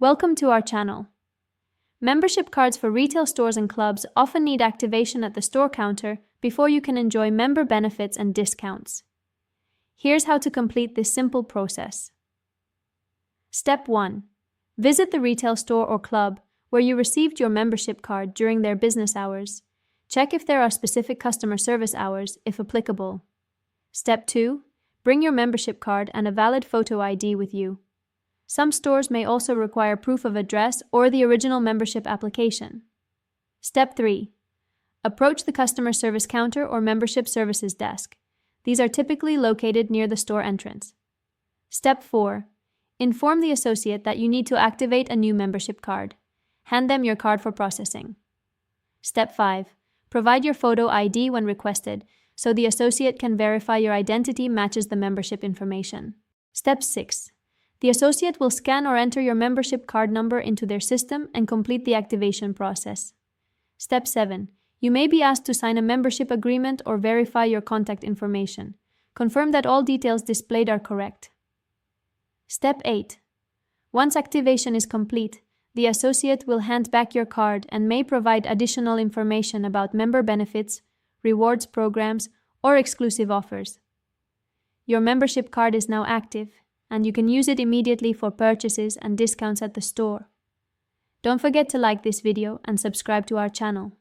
Welcome to our channel. Membership cards for retail stores and clubs often need activation at the store counter before you can enjoy member benefits and discounts. Here's how to complete this simple process. Step 1. Visit the retail store or club where you received your membership card during their business hours. Check if there are specific customer service hours, if applicable. Step 2. Bring your membership card and a valid photo ID with you. Some stores may also require proof of address or the original membership application. Step 3. Approach the customer service counter or membership services desk. These are typically located near the store entrance. Step 4. Inform the associate that you need to activate a new membership card. Hand them your card for processing. Step 5. Provide your photo ID when requested, so the associate can verify your identity matches the membership information. Step 6. The associate will scan or enter your membership card number into their system and complete the activation process. Step 7. You may be asked to sign a membership agreement or verify your contact information. Confirm that all details displayed are correct. Step 8. Once activation is complete, the associate will hand back your card and may provide additional information about member benefits, rewards programs, or exclusive offers. Your membership card is now active, and you can use it immediately for purchases and discounts at the store. Don't forget to like this video and subscribe to our channel.